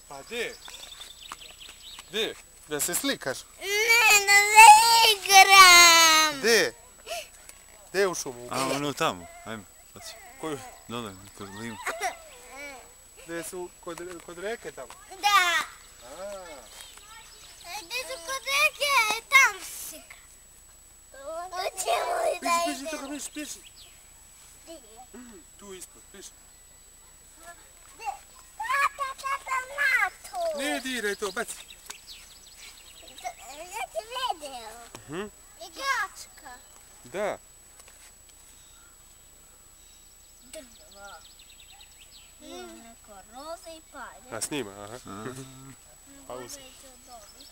Pa gdje? Gdje? Da se slikaš? Ne, da se igram. Gdje? Gdje u šumu? A, ono tamo, ajme, hoći. Koju? Dole, kod Lima. Gdje su kod reke tamo? Da. A. Gdje su kod reke, tam si. Hoćemo li da Piši, idemo? toga piši. Tu ispod, piši. Tata, na to. Ne diraj to, baci. Ja ti vidio. Igračka. Da. Drva. Neko roze i palje. A snima, aha. Pauza.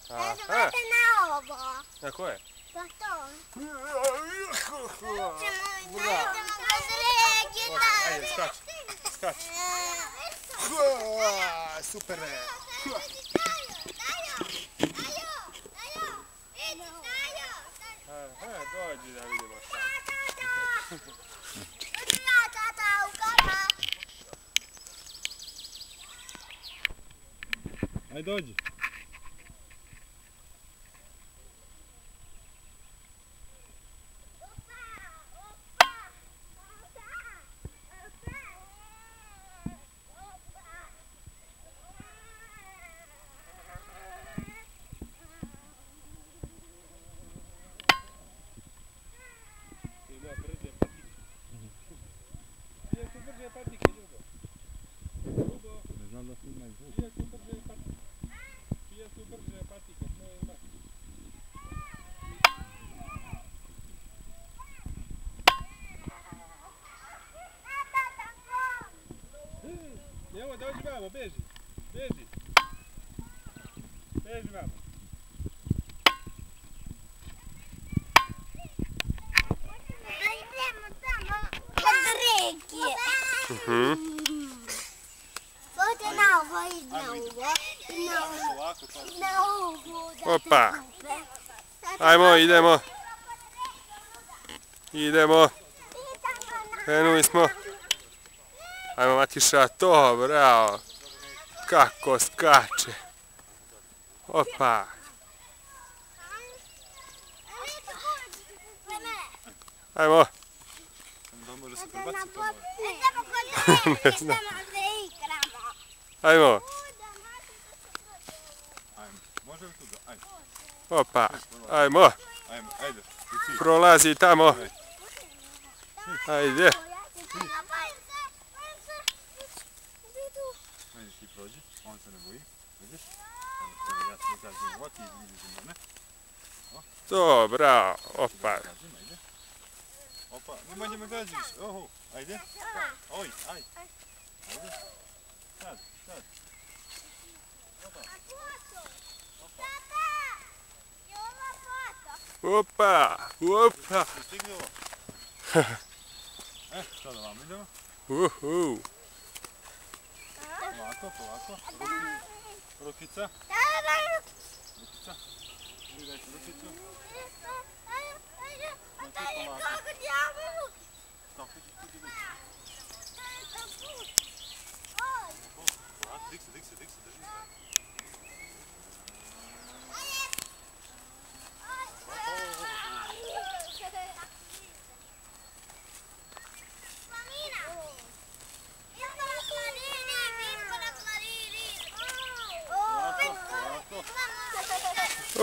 Aha. Aha. Na ovo. Na koje? Pa to. Bravo. Ajde, skači. Skači. Super je. Aha, dođi da vidimo šta. Ajde, dođi. Ne znam da snima i zvuk. Čije su brže patike, to je ima. Evo, dođi vamo, beži. Beži. Beži vamo. Idemo tamo kod reke. Ovdje na ovo i na ovo. I na ovo. I na ovo. Opa. Ajmo, idemo. Idemo. Krenuli smo. Ajmo, Matiša, to, bravo. Kako skače. Opa. Ajmo. Da može se prebaciti tamo. Idemo kod reke, tamo se igramo. Ajmo. Ajme, može li tu da? Ajde, Opa. Ajmo. ajme, ajde. I ti. Prolazi tamo. Ajde. Vidiš ti prođi, on se ne boji. Vidiš? Evo, ja ti zađem ovo, ti izvidiš mene. To, bravo. Opa. Zađem, ajde. Opa, nemoj da me gađiš. Oho, ajde. Oj, aj. Ajde. Sad, sad. Opa. Opa. Stigli ovo. Sada vam idemo. Uhu. Polako, polako. Rukica. Rukica. Vidajte rukicu. Tako ćeš ti dignuti. Polako, dik se, drži se.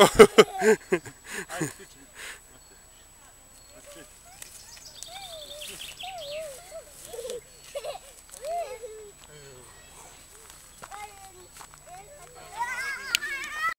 Polako.